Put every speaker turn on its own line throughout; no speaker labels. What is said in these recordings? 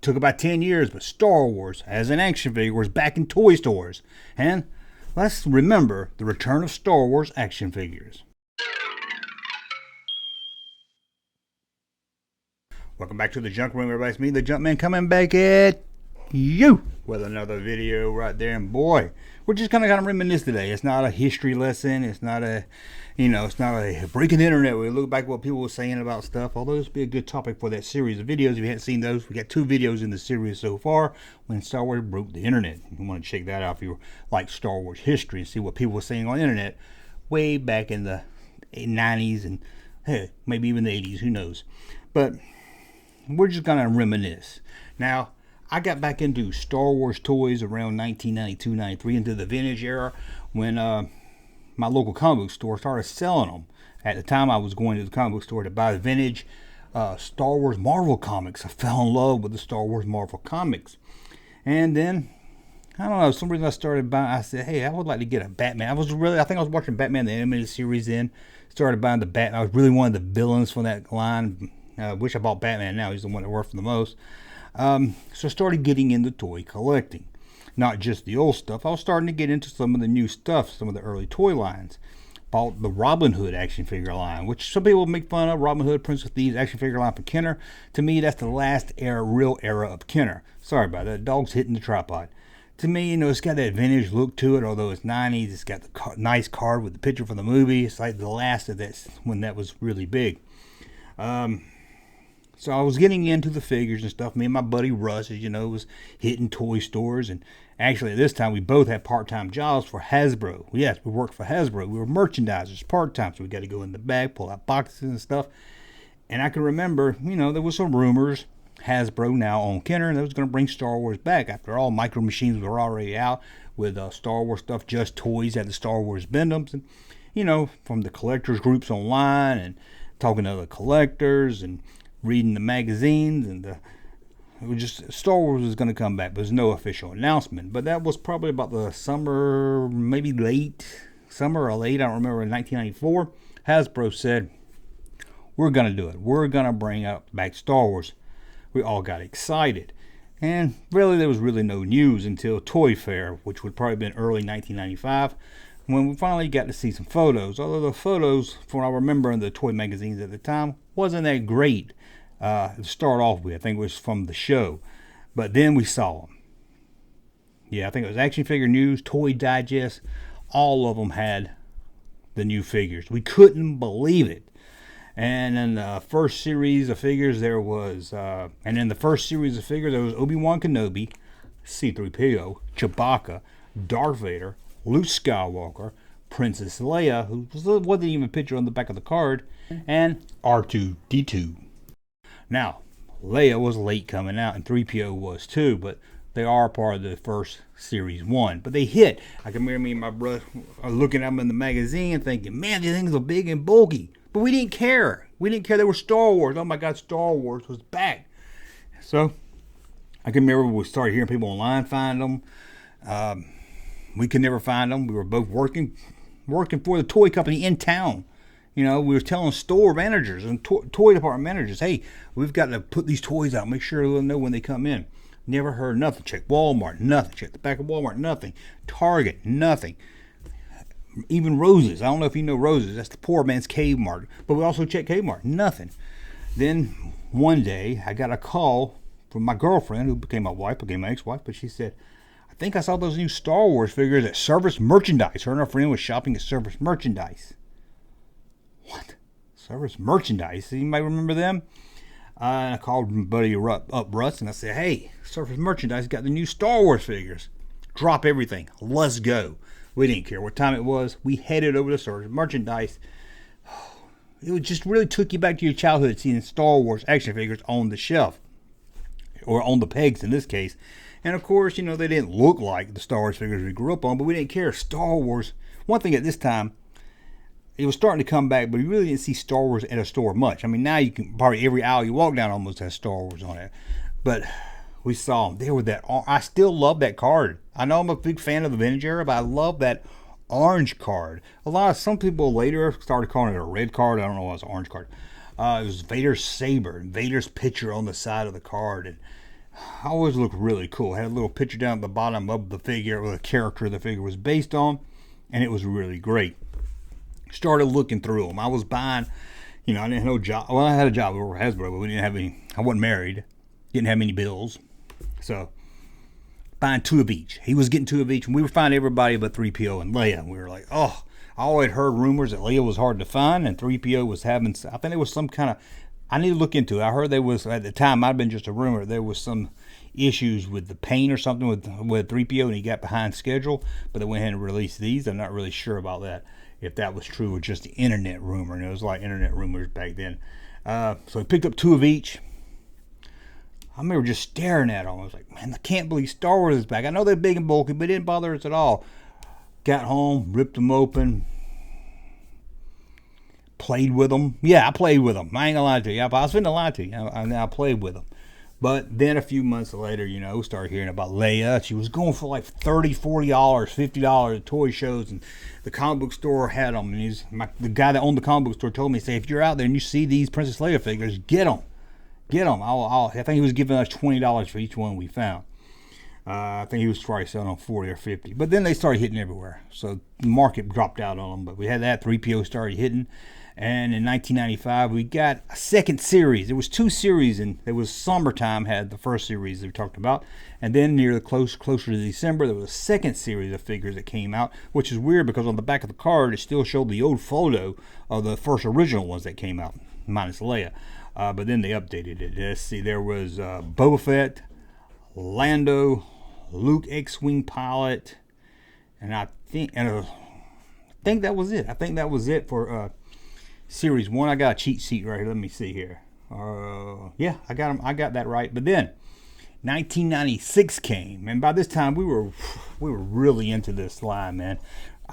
took about 10 years, but Star Wars as an action figure was back in toy stores. And let's remember the return of Star Wars action figures. Welcome back to the Junk Room, everybody. It's me, the Junkman, coming back at you with another video right there. And boy, we're just kind of reminisce today. It's not a history lesson. It's not a, it's not a breaking the internet. We look back at what people were saying about stuff. Although this would be a good topic for that series of videos. If you haven't seen those, we got 2 videos in the series so far when Star Wars broke the internet. You want to check that out if you like Star Wars history and see what people were saying on the internet way back in the 90s and maybe even the 80s. Who knows? But we're just gonna reminisce. Now, I got back into Star Wars toys around 1992-93, into the vintage era, when my local comic book store started selling them. At the time, I was going to the comic book store to buy the vintage Star Wars Marvel comics. I fell in love with the Star Wars Marvel comics. And then, I don't know, for some reason I started buying, I said, hey, I would like to get a Batman. I think I was watching Batman the animated series then. Started buying the Batman. I was really one of the villains from that line. Wish I bought Batman now. He's the one that worked for the most. So I started getting into toy collecting. Not just the old stuff. I was starting to get into some of the new stuff, some of the early toy lines. Bought the Robin Hood action figure line, which some people make fun of. Robin Hood, Prince of Thieves action figure line for Kenner. To me, that's the last real era of Kenner. Sorry about that. Dog's hitting the tripod. To me, it's got that vintage look to it, although it's 90s. It's got the nice card with the picture from the movie. It's like the last of that when that was really big. So I was getting into the figures and stuff. Me and my buddy Russ, as you know, was hitting toy stores. And actually, at this time, we both had part-time jobs for Hasbro. Yes, we worked for Hasbro. We were merchandisers part-time, so we got to go in the back, pull out boxes and stuff. And I can remember, there was some rumors. Hasbro now on Kenner, and they was going to bring Star Wars back. After all, Micro Machines were already out with Star Wars stuff, Just Toys at the Star Wars Bendums. And, from the collectors groups online and talking to other collectors and reading the magazines, and it was just Star Wars was going to come back, but there's no official announcement. But that was probably about the summer, maybe late summer or late, I don't remember, in 1994. Hasbro said, we're going to do it. We're going to bring back Star Wars. We all got excited. And really, there was really no news until Toy Fair, which would probably have been early 1995, when we finally got to see some photos. Although the photos, from what I remember in the toy magazines at the time, wasn't that great to start off with. I think it was from the show. But then we saw them. Yeah, I think it was Action Figure News, Toy Digest. All of them had the new figures. We couldn't believe it. And in the first series of figures, there was Obi-Wan Kenobi, C-3PO, Chewbacca, Darth Vader, Luke Skywalker, Princess Leia, who wasn't even a picture on the back of the card, and R2-D2. Now, Leia was late coming out, and 3PO was too, but they are part of the first Series 1. But they hit. I can remember me and my brother looking at them in the magazine and thinking, man, these things are big and bulky. But we didn't care. We didn't care they were Star Wars. Oh my God, Star Wars was back. So, I can remember we started hearing people online find them. We could never find them. We were both working for the toy company in town. We were telling store managers and toy department managers, hey, we've got to put these toys out. Make sure they'll know when they come in. Never heard nothing. Check Walmart, nothing. Check the back of Walmart, nothing. Target, nothing. Even Roses. I don't know if you know Roses. That's the poor man's Kmart. But we also checked Kmart. Nothing. Then one day, I got a call from my girlfriend, who became my wife, became my ex-wife. But she said, I think I saw those new Star Wars figures at Service Merchandise. Her and her friend was shopping at Service Merchandise. What? Service Merchandise? Anybody remember them? And I called my buddy up, Russ, and I said, hey, Service Merchandise got the new Star Wars figures. Drop everything. Let's go. We didn't care what time it was. We headed over to Service Merchandise. It just really took you back to your childhood, seeing Star Wars action figures on the shelf. Or on the pegs in this case. And of course, they didn't look like the Star Wars figures we grew up on, but we didn't care. Star Wars. One thing at this time, it was starting to come back, but you really didn't see Star Wars at a store much. I mean, now you can, probably every aisle you walk down almost has Star Wars on it. But we saw them. They were that. I still love that card. I know I'm a big fan of the vintage era, but I love that orange card. Some people later started calling it a red card. I don't know why it's an orange card. It was Vader's saber and Vader's picture on the side of the card. And always looked really cool. Had a little picture down at the bottom of the figure, or the character the figure was based on, and it was really great. Started looking through them. I was buying, I didn't have no job. Well, I had a job over Hasbro, but we didn't have any. I wasn't married, didn't have any bills, so buying 2 of each. He was getting 2 of each, and we were finding everybody but 3PO and Leia. And we were like, oh, I always heard rumors that Leia was hard to find, and 3PO was having. I think there was some kind of. I need to look into it. I heard there was, at the time, might have been just a rumor, there was some issues with the paint or something with 3PO, and he got behind schedule, but they went ahead and released these. I'm not really sure about that, if that was true or just the internet rumor, and it was like internet rumors back then. So he picked up 2 of each. I remember just staring at them. I was like, man, I can't believe Star Wars is back. I know they're big and bulky, but it didn't bother us at all. Got home, ripped them open, played with them. Yeah, I played with them. I ain't gonna lie to you. I was finna lie to you. I played with them. But then a few months later, started hearing about Leia. She was going for like $30, $40, $50 at toy shows, and the comic book store had them. And the guy that owned the comic book store told me, say, if you're out there and you see these Princess Leia figures, get them. Get them. I think he was giving us $20 for each one we found. I think he was probably selling them 40 or 50. But then they started hitting everywhere. So the market dropped out on them. But we had that. 3PO started hitting. And in 1995, we got a second series. There was 2 series, and it was summertime had the first series that we talked about. And then near the closer to December, there was a second series of figures that came out, which is weird because on the back of the card, it still showed the old photo of the first original ones that came out, minus Leia. But then they updated it. Let's see, there was Boba Fett, Lando, Luke X-Wing pilot, and I think that was it. I think that was it for Series 1. I got a cheat sheet right here. Let me see here. Yeah, I got that right. But then 1996 came, and by this time we were really into this line, man.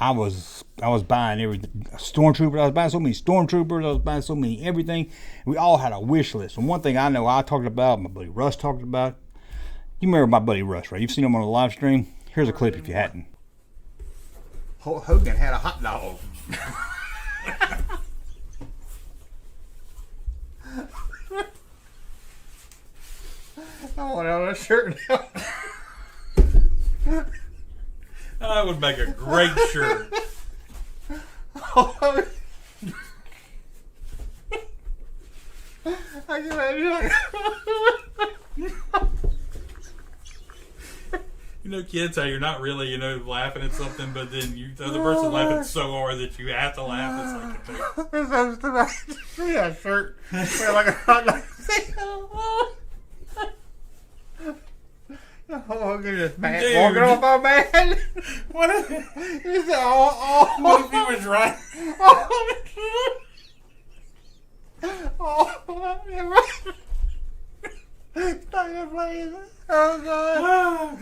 I was buying every Stormtrooper. I was buying so many Stormtroopers. I was buying so many everything. We all had a wish list. And one thing I know I talked about, my buddy Russ talked about. You remember my buddy Russ, right? You've seen him on the live stream. Here's a clip if you hadn't.
Hogan had a hot dog. I want on a shirt now.
That would make a great shirt.
I can imagine.
Kids, how you're not really, laughing at something, but then the other person's laughing so hard that you have to laugh. It's like
It's supposed to be a shirt. Like a hot dog. Oh, goodness, man.
Dude.
Walking off our man.
What if,
He said, oh.
what if he was right?
Oh, God.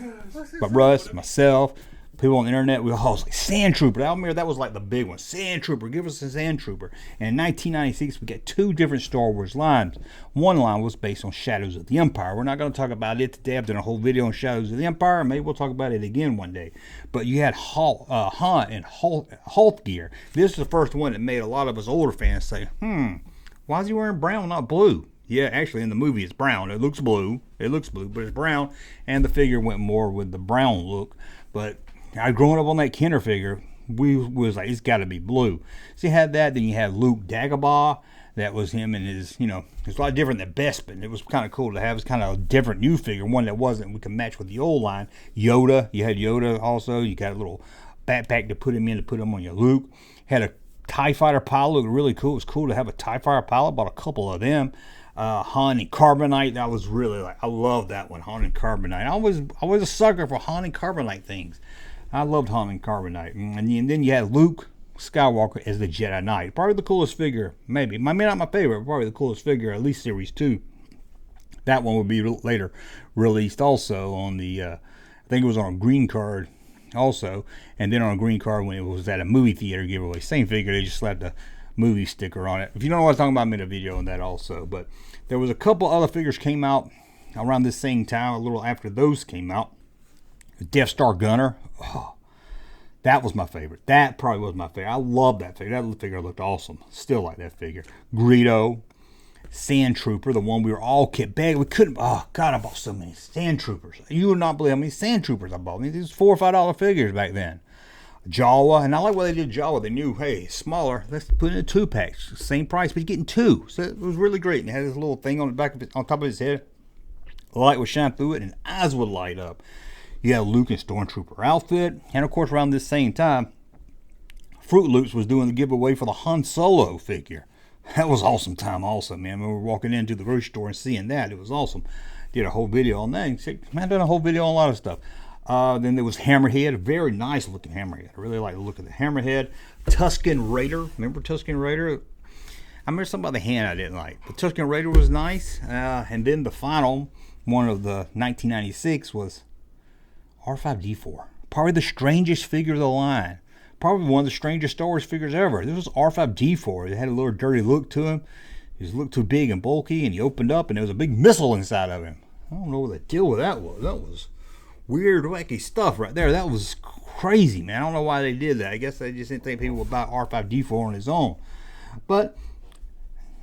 But Russ, myself, people on the internet, we all was like, Sand Trooper. I remember that was like the big one. Sand Trooper, give us a Sand Trooper. And in 1996, we got 2 different Star Wars lines. One line was based on Shadows of the Empire. We're not going to talk about it today. I've done a whole video on Shadows of the Empire. Maybe we'll talk about it again one day. But you had Han and Hoth gear. This is the first one that made a lot of us older fans say, why is he wearing brown, not blue? Yeah, actually, in the movie, it's brown. It looks blue, but it's brown. And the figure went more with the brown look. But I growing up on that Kenner figure, we was like, it's got to be blue. So you had that. Then you had Luke Dagobah. That was him and his, it's a lot different than Bespin. It was kind of cool to have. It's kind of a different new figure, one that wasn't, we could match with the old line. Yoda, you had Yoda also. You got a little backpack to put him on your Luke. Had a TIE Fighter pilot, looked really cool. It was cool to have a TIE Fighter pilot. Bought a couple of them. Han and Carbonite, that was really I love that one, Han and Carbonite. I was a sucker for Han and Carbonite things. I loved Han and Carbonite. And then you had Luke Skywalker as the Jedi Knight. Probably the coolest figure, maybe. Maybe not my favorite, but probably the coolest figure, at least Series 2. That one would be later released also on the, I think it was on a green card also. And then on a green card when it was at a movie theater giveaway. Same figure, they just slapped a movie sticker on it. If you don't know what I'm talking about, I made a video on that also. But there was a couple other figures came out around this same time, a little after those came out. Death Star Gunner. Oh, that was my favorite. That probably was my favorite. I love that figure. That figure looked awesome. Still like that figure. Greedo. Sand Trooper, the one we were all kept begging. We couldn't. Oh God, I bought so many Sand Troopers. You would not believe how many Sand Troopers I bought. I mean, these $4 or $5 figures back then. Jawa, and I like what they did. Jawa, they knew, hey, smaller. Let's put in a 2-pack, same price, but you're getting 2. So it was really great. And it had this little thing on the back of it, on top of his head. The light would shine through it, and eyes would light up. You had a Luke and Stormtrooper outfit, and of course, around this same time, Fruit Loops was doing the giveaway for the Han Solo figure. That was awesome time also, man. When we were walking into the grocery store and seeing that, it was awesome. Did a whole video on that. Man, I've done a whole video on a lot of stuff. Then there was Hammerhead, a very nice looking Hammerhead. I really like the look of the Hammerhead. Tusken Raider. Remember Tusken Raider? I remember something about the hand I didn't like. But Tusken Raider was nice. And then the final one of the 1996 was R5-D4. Probably the strangest figure of the line. Probably one of the strangest Star Wars figures ever. This was R5-D4. It had a little dirty look to him. He was looked too big and bulky, and he opened up, and there was a big missile inside of him. I don't know what the deal with that was. That was weird, wacky stuff right there. That was crazy, man. I don't know why they did that. I guess they just didn't think people would buy R5-D4 on his own. But,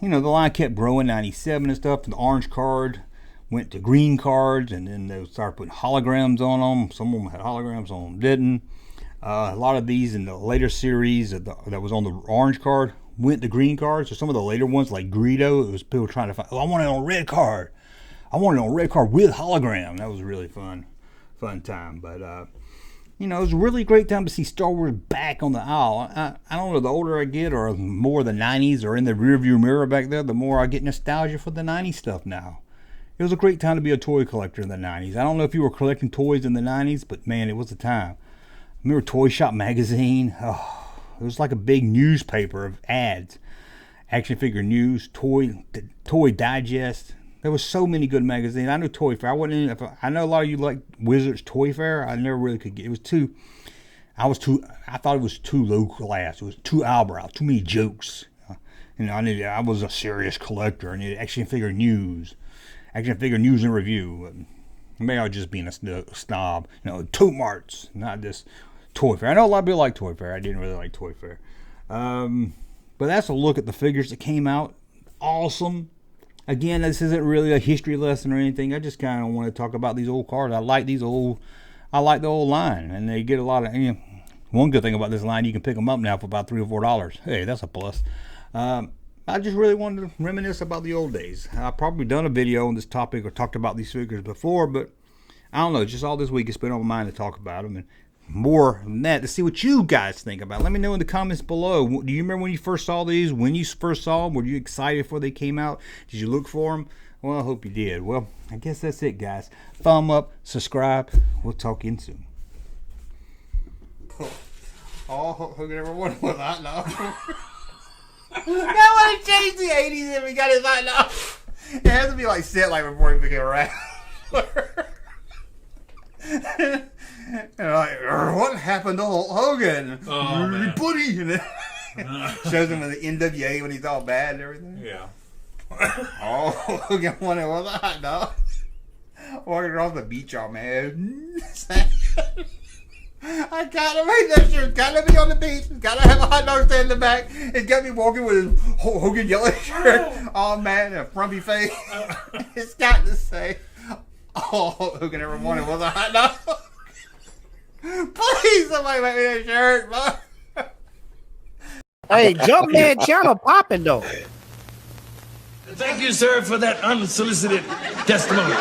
you know, the line kept growing, 97 and stuff. The orange card went to green cards, and then they started putting holograms on them. Some of them had holograms, some of them didn't. A lot of these in the later series that was on the orange card went to green cards. So some of the later ones, like Greedo, it was people trying to find, oh, I want it on red card. I want it on red card with hologram. That was a really fun time. But, you know, it was a really great time to see Star Wars back on the aisle. I don't know, the older I get, or more the 90s are in the rearview mirror back there, the more I get nostalgia for the 90s stuff now. It was a great time to be a toy collector in the 90s. I don't know if you were collecting toys in the 90s, but man, it was a time. Remember Toy Shop magazine? Oh, it was like a big newspaper of ads. Action figure news, toy digest. There was so many good magazines. I knew Toy Fair. I know a lot of you like Wizards Toy Fair. I never really could get. It was too. I thought it was too low class. It was too eyebrow. Too many jokes. You know, I was a serious collector. I needed action figure news and review. Maybe I was just being a snob. You know, Tote Marts, not this Toy Fair. I know a lot of people like Toy Fair. I didn't really like Toy Fair. But that's a look at the figures that came out. Awesome. Again, this isn't really a history lesson or anything. I just kind of want to talk about these old cars. I like the old line, and they get a lot of. You know, one good thing about this line, you can pick them up now for about $3 or $4. Hey, that's a plus. I just really wanted to reminisce about the old days. I've probably done a video on this topic or talked about these figures before, but I don't know. Just all this week it's been on my mind to talk about them, and more than that, to see what you guys think about it. Let me know in the comments below. Do you remember when you first saw these? When you first saw them? Were you excited before they came out? Did you look for them? Well, I hope you did. Well, I guess that's it, guys. Thumb up, subscribe. We'll talk in soon.
All Hogan ever wanted was hot dog. That would have changed the 80s if we got his hot dog. It has to be like set like before he became a wrestler. And like, what happened to Hulk Hogan?
Oh, man.
Buddy. And then shows him in the NWA when he's all bad and everything.
Yeah.
All Hogan wanted was a hot dog. Walking across the beach all mad. I gotta make that shirt. Gotta be on the beach. Gotta have a hot dog stand in the back. It's got me walking with his Hogan yellow shirt, all mad and a frumpy face. It's got to say, all Hogan ever wanted was a hot dog. Please, somebody make me that shirt.
Hey, Junkman channel popping though.
Thank you, sir, for that unsolicited testimony.